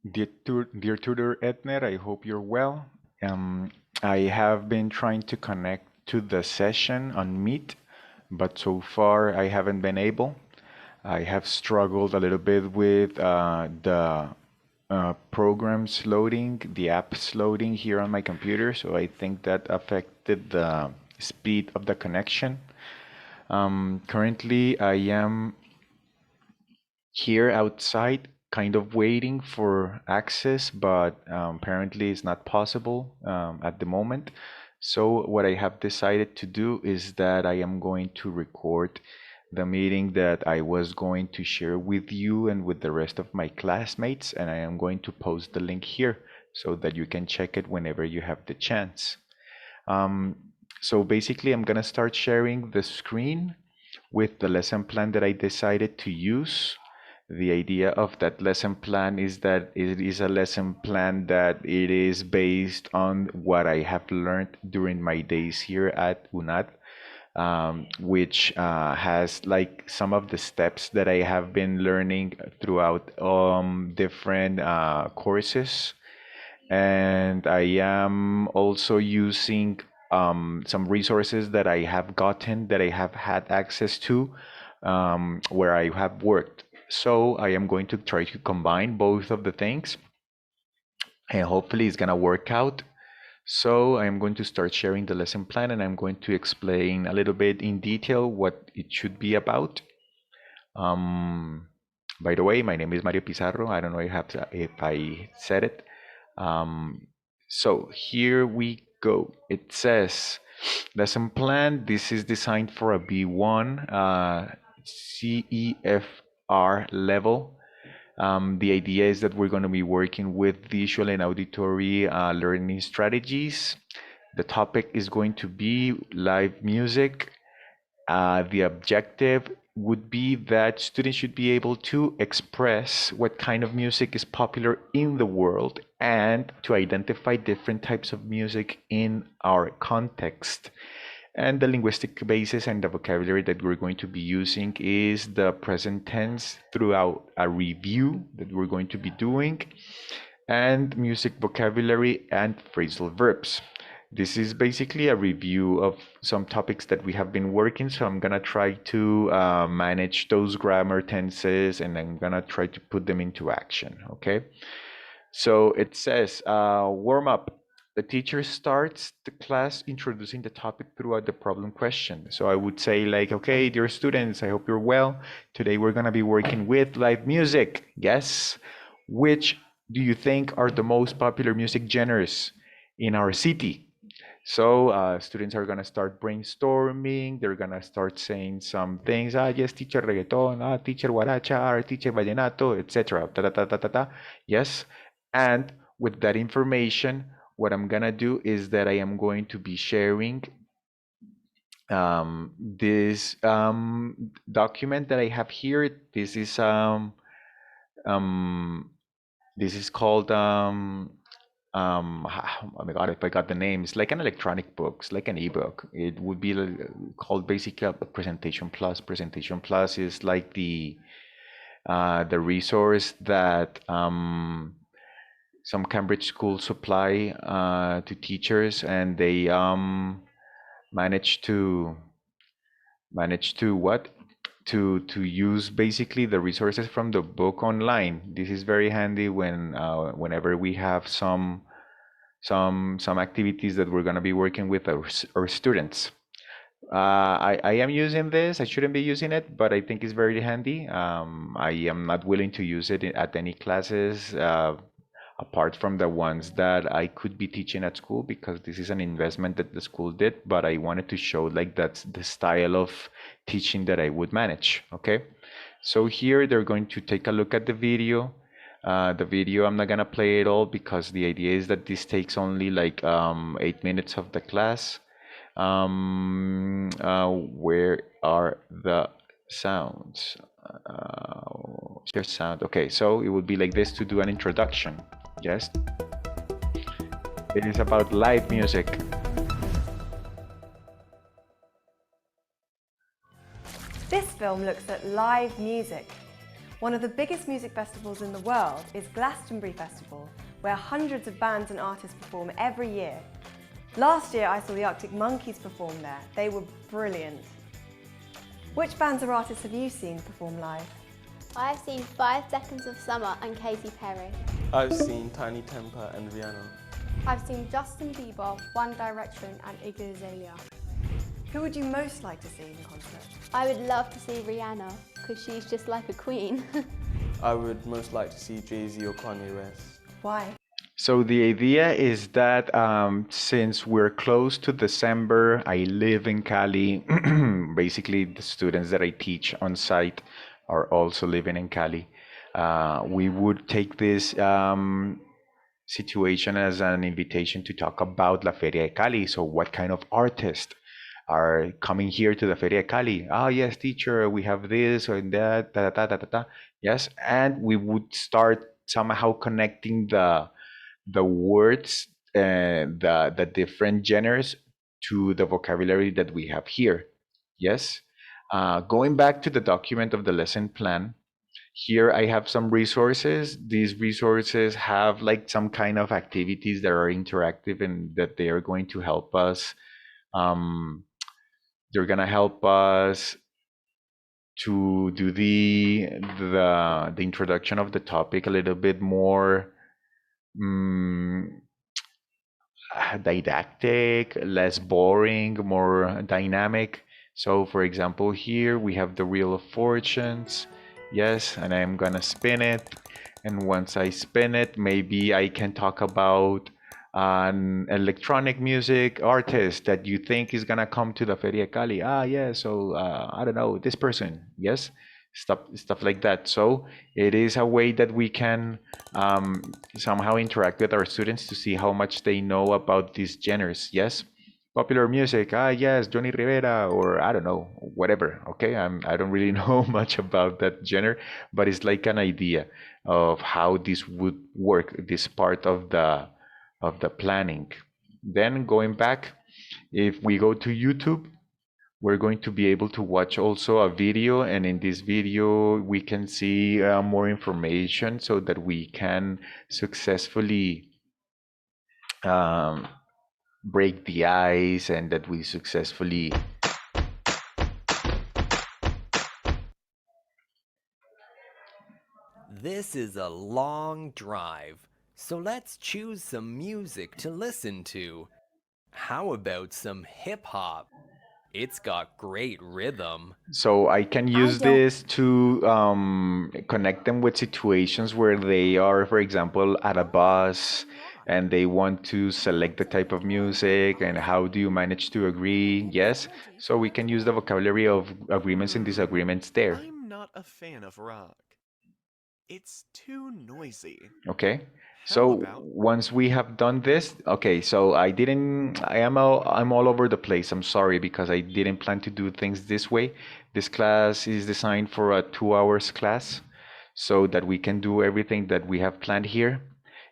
Dear tutor Edner, I hope you're well. Um, I have been trying to connect to the session on Meet, but so far I haven't been able. I have struggled a little bit with the programs loading, the apps loading here on my computer, so I think that affected the speed of the connection. Currently, I am here outside, kind of waiting for access, but apparently it's not possible at the moment. So what I have decided to do is that I am going to record the meeting that I was going to share with you and with the rest of my classmates, and I am going to post the link here so that you can check it whenever you have the chance. Um, so basically, I'm gonna start sharing the screen with the lesson plan that I decided to use. The idea of that lesson plan is that it is a lesson plan that it is based on what I have learned during my days here at UNAD, which has like some of the steps that I have been learning throughout different courses. And I am also using some resources that I have gotten, that I have had access to, where I have worked. So I am going to try to combine both of the things, and hopefully it's gonna work out. So I'm going to start sharing the lesson plan, and I'm going to explain a little bit in detail what it should be about. Um, by the way, my name is Mario Pizarro. I don't know if I said it. Um, so here we go. It says lesson plan. This is designed for a B1 CEFR level. The idea is that we're going to be working with visual and auditory learning strategies. The topic is going to be live music. The objective would be that students should be able to express what kind of music is popular in the world and to identify different types of music in our context. And the linguistic basis and the vocabulary that we're going to be using is the present tense throughout a review that we're going to be doing, and music vocabulary and phrasal verbs. This is basically a review of some topics that we have been working, so I'm gonna try to manage those grammar tenses, and I'm gonna try to put them into action, okay? So it says, warm up. The teacher starts the class introducing the topic throughout the problem question. So I would say like, okay, dear students, I hope you're well. Today we're gonna be working with live music. Yes? Which do you think are the most popular music genres in our city? So students are gonna start brainstorming. They're gonna start saying some things. Ah, yes, teacher reggaeton. Ah, teacher guaracha. Ah, teacher vallenato, etc. Ta ta ta ta ta ta. Yes, and with that information, what I'm gonna do is that I am going to be sharing this document that I have here. Um, this is called oh my God, if I got the name, it's like an electronic book, it's like an ebook. It would be called basically a presentation plus. Presentation plus is like the resource that some Cambridge schools supply to teachers, and they manage to what to use basically the resources from the book online. This is very handy whenever we have some activities that we're going to be working with our students. I am using this. I shouldn't be using it, but I think it's very handy. I am not willing to use it at any classes apart from the ones that I could be teaching at school, because this is an investment that the school did, but I wanted to show like that's the style of teaching that I would manage. Okay, so here they're going to take a look at the video. The video, I'm not gonna play it all because the idea is that this takes only like 8 minutes of the class. Where are the sounds? Share sound. Okay, so it would be like this to do an introduction. Yes, it is about live music. This film looks at live music. One of the biggest music festivals in the world is Glastonbury Festival, where hundreds of bands and artists perform every year. Last year I saw the Arctic Monkeys perform there. They were brilliant. Which bands or artists have you seen perform live? I've seen 5 Seconds of Summer and Katy Perry. I've seen Tiny Temper and Rihanna. I've seen Justin Bieber, One Direction and Iggy Azalea. Who would you most like to see in concert? I would love to see Rihanna, because she's just like a queen. I would most like to see Jay-Z or Kanye West. Why? So the idea is that since we're close to December, I live in Cali. Basically, the students that I teach on site are also living in Cali. We would take this situation as an invitation to talk about La Feria de Cali. So, what kind of artists are coming here to the Feria de Cali? Ah, yes, teacher, we have this or that, da, da, da, da, da. Yes, and we would start somehow connecting the words and the different genres to the vocabulary that we have here. Yes. Going back to the document of the lesson plan, here I have some resources. These resources have like some kind of activities that are interactive and that they are going to help us. Um, they're gonna help us to do the introduction of the topic a little bit more um, didactic, less boring, more dynamic. So, for example, here we have the Wheel of Fortunes. Yes, and I'm gonna spin it. And once I spin it, maybe I can talk about an electronic music artist that you think is gonna come to the Feria Cali. Ah, yeah, so I don't know, this person. Yes, stuff like that. So it is a way that we can somehow interact with our students to see how much they know about these genres. Yes, popular music. Ah, yes, Johnny Rivera, or I don't know, whatever. Okay, I don't really know much about that genre, but it's like an idea of how this would work. This part of the planning. Then going back, if we go to YouTube, we're going to be able to watch also a video, and in this video we can see more information so that we can successfully um, break the ice and that we successfully This is a long drive, so let's choose some music to listen to. How about some hip hop? It's got great rhythm. so I can use this to connect them with situations where they are, for example, at a bus and they want to select the type of music and how do you manage to agree? Yes. So we can use the vocabulary of agreements and disagreements there. I'm not a fan of rock. It's too noisy. Okay. How So about once we have done this, okay, so I'm all over the place. I'm sorry because I didn't plan to do things this way. This class is designed for a 2 hours class so that we can do everything that we have planned here.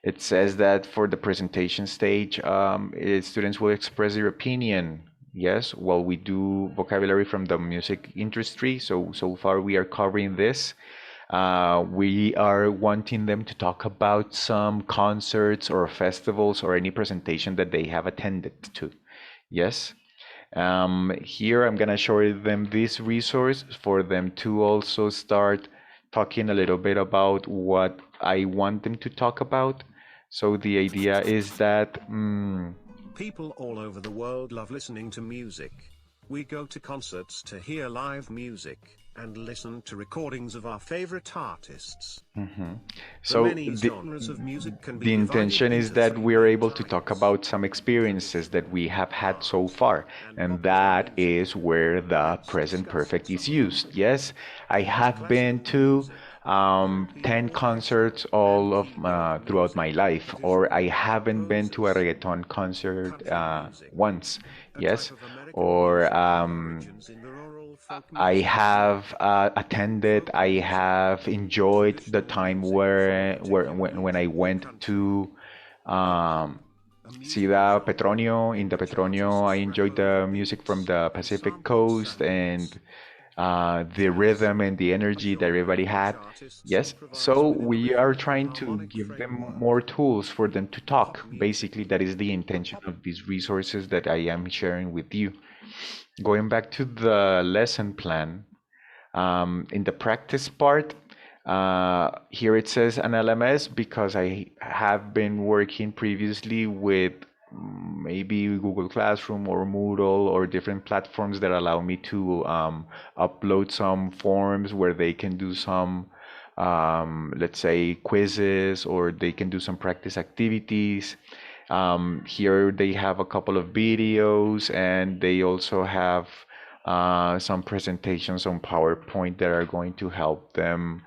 It says that for the presentation stage, students will express their opinion. Yes, while we do vocabulary from the music industry. So far we are covering this. We are wanting them to talk about some concerts or festivals or any presentation that they have attended to. Yes. Here I'm gonna show them this resource for them to also start talking a little bit about what I want them to talk about. So the idea is that People all over the world love listening to music. We go to concerts to hear live music and listen to recordings of our favorite artists. so many genres of music can be the divided intention is into that three we are main able to talk types: about some experiences that we have had so far, and that is where the present perfect is used. Yes, I have been to 10 concerts all of throughout my life, or I haven't been to a reggaeton concert once. Yes, or I have attended, I have enjoyed the time where when I went to um, see the Petronio. In the Petronio, I enjoyed the music from the Pacific Coast, and the rhythm and the Of energy that your everybody favorite had. artists Yes, who provides so within a we are rhythmic and trying to harmonic give them framework. more tools for them to talk. Pop music. Basically, that is the intention of these resources that I am sharing with you. Going back to the lesson plan, in the practice part, here it says an LMS because I have been working previously with maybe Google Classroom or Moodle or different platforms that allow me to upload some forms where they can do some, let's say, quizzes, or they can do some practice activities. Here they have a couple of videos, and they also have some presentations on PowerPoint that are going to help them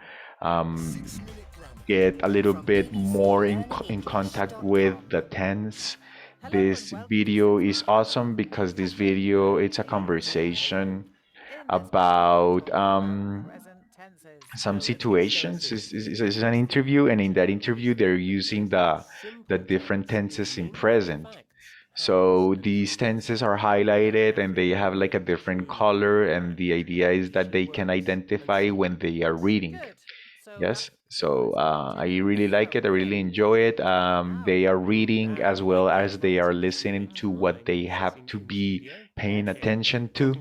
get a little bit more in contact with the tense. This video is awesome because this video, it's a conversation about some situations. It's an interview, and in that interview, they're using the different tenses in present. So these tenses are highlighted and they have like a different color, and the idea is that they can identify when they are reading. Yes, so I really like it. I really enjoy it. They are reading as well as they are listening to what they have to be paying attention to.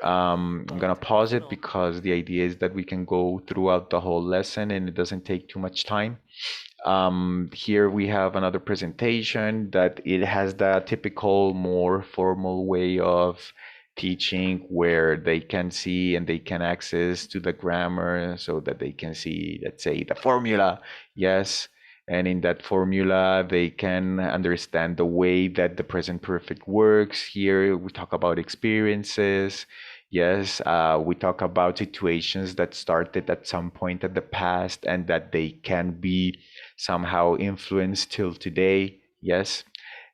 I'm gonna pause it because the idea is that we can go throughout the whole lesson and it doesn't take too much time. Here we have another presentation that it has the typical, more formal way of teaching where they can see and they can access to the grammar so that they can see, let's say, the formula. Yes. And in that formula, they can understand the way that the present perfect works. Here we talk about experiences. Yes, we talk about situations that started at some point at the past and that they can be somehow influenced till today. Yes.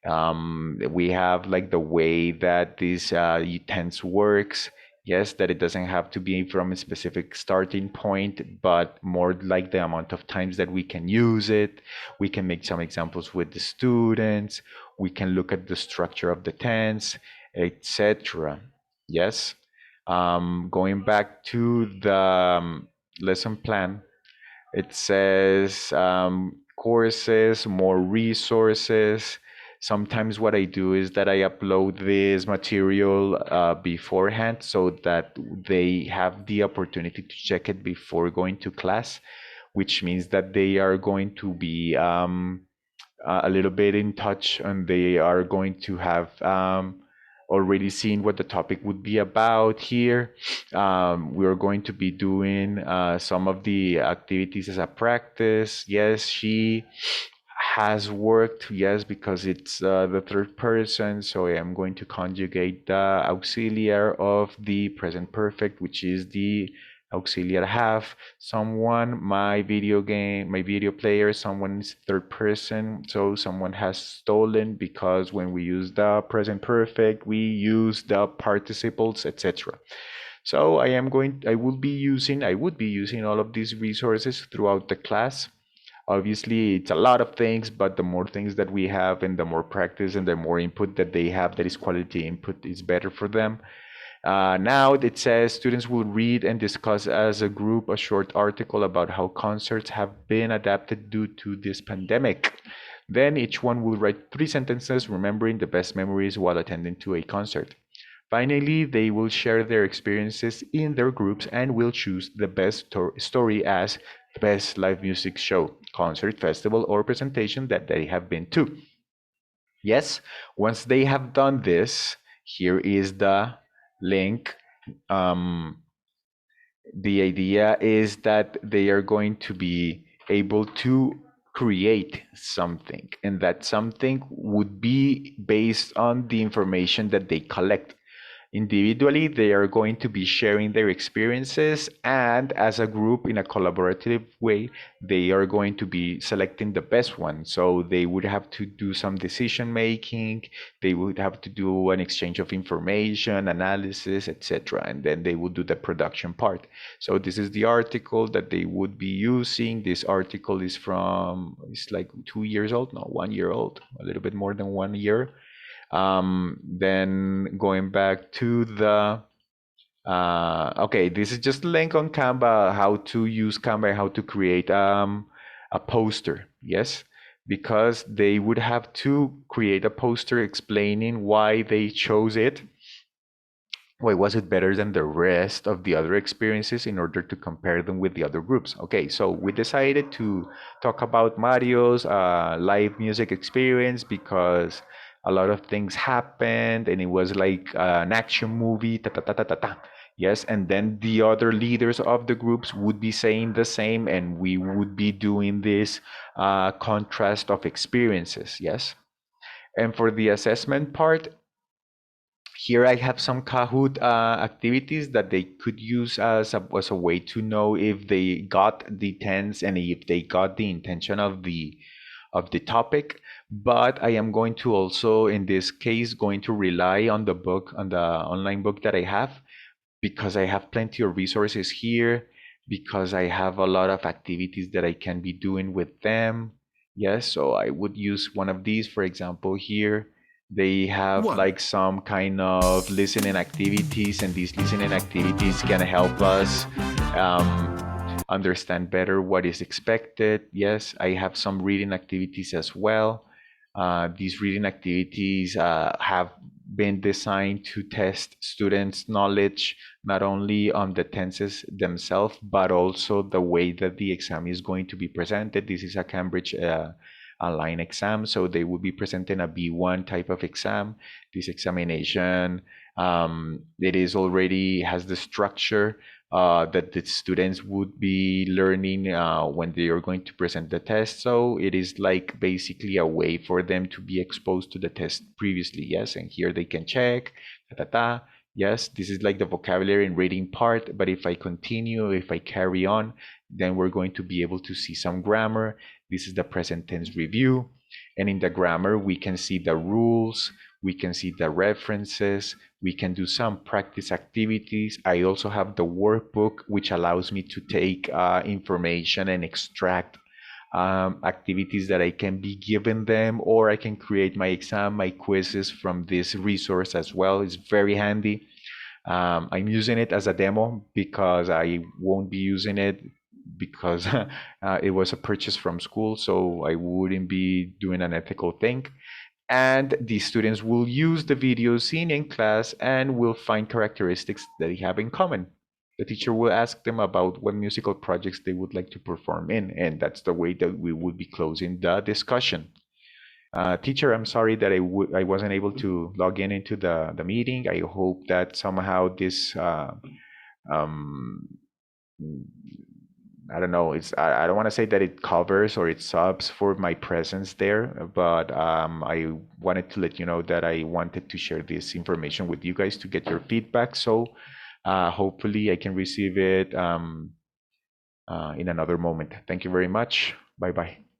We have like the way that this tense works. Yes, that it doesn't have to be from a specific starting point, but more like the amount of times that we can use it. We can make some examples with the students. We can look at the structure of the tense, etc. Yes. Going back to the lesson plan, it says courses, more resources. Sometimes what I do is that I upload this material beforehand so that they have the opportunity to check it before going to class, which means that they are going to be a little bit in touch, and they are going to have already seen what the topic would be about here. We are going to be doing some of the activities as a practice. Yes, she has worked, yes, because it's the third person, so I am going to conjugate the auxiliary of the present perfect, which is the auxiliary have. Someone, my video player, someone's third person, so someone has stolen, because when we use the present perfect, we use the participles, etc. So I would be using all of these resources throughout the class. Obviously, it's a lot of things, but the more things that we have and the more practice and the more input that they have, that is quality input, is better for them. Now it says students will read and discuss as a group a short article about how concerts have been adapted due to this pandemic. Then each one will write 3 sentences remembering the best memories while attending to a concert. Finally, they will share their experiences in their groups and will choose the best story as the best live music show, concert, festival, or presentation that they have been to. Yes, once they have done this, here is the link. Um, the idea is that they are going to be able to create something, and that something would be based on the information that they collect. Individually, they are going to be sharing their experiences, and as a group, in a collaborative way, they are going to be selecting the best one. So they would have to do some decision making, they would have to do an exchange of information, analysis, etc. And then they would do the production part. So this is the article that they would be using. This article is from, it's like 2 years old, no, 1 year old, a little bit more than 1 year. Then going back to the Okay, this is just a link on Canva, how to use Canva, how to create a poster. Yes, because they would have to create a poster explaining why they chose it. Why was it better than the rest of the other experiences in order to compare them with the other groups? Okay, so we decided to talk about Mario's live music experience because a lot of things happened and it was like an action movie, ta ta ta ta ta ta. Yes, and then the other leaders of the groups would be saying the same, and we would be doing this contrast of experiences. Yes, and for the assessment part, here I have some Kahoot activities that they could use as a way to know if they got the tense and if they got the intention of the topic. But I am going to also, in this case, going to rely on the book, on the online book that I have, because I have plenty of resources here, because I have a lot of activities that I can be doing with them. Yes, so I would use one of these, for example, here. They have One. like some kind of listening activities, and these listening activities can help us um, understand better what is expected. Yes, I have some reading activities as well. These reading activities have been designed to test students' knowledge not only on the tenses themselves, but also the way that the exam is going to be presented. This is a Cambridge online exam, so they will be presenting a B1 type of exam. This examination, it is already has the structure that the students would be learning when they are going to present the test. So it is like basically a way for them to be exposed to the test previously. Yes, and here they can check, ta ta ta. Yes, this is like the vocabulary and reading part. But if I continue, if I carry on, then we're going to be able to see some grammar. This is the present tense review. And in the grammar, we can see the rules, we can see the references, we can do some practice activities. I also have the workbook, which allows me to take information and extract activities that I can be given them, or I can create my exam, my quizzes from this resource as well. It's very handy. I'm using it as a demo because I won't be using it because it was a purchase from school, so I wouldn't be doing an ethical thing. And the students will use the videos seen in class and will find characteristics that they have in common. The teacher will ask them about what musical projects they would like to perform in, and that's the way that we would be closing the discussion. Teacher, I'm sorry that I wasn't able to log in into the meeting. I hope that somehow this um, I don't know. I don't want to say that it covers or it subs for my presence there, but I wanted to let you know that I wanted to share this information with you guys to get your feedback. So hopefully I can receive it in another moment. Thank you very much. Bye bye.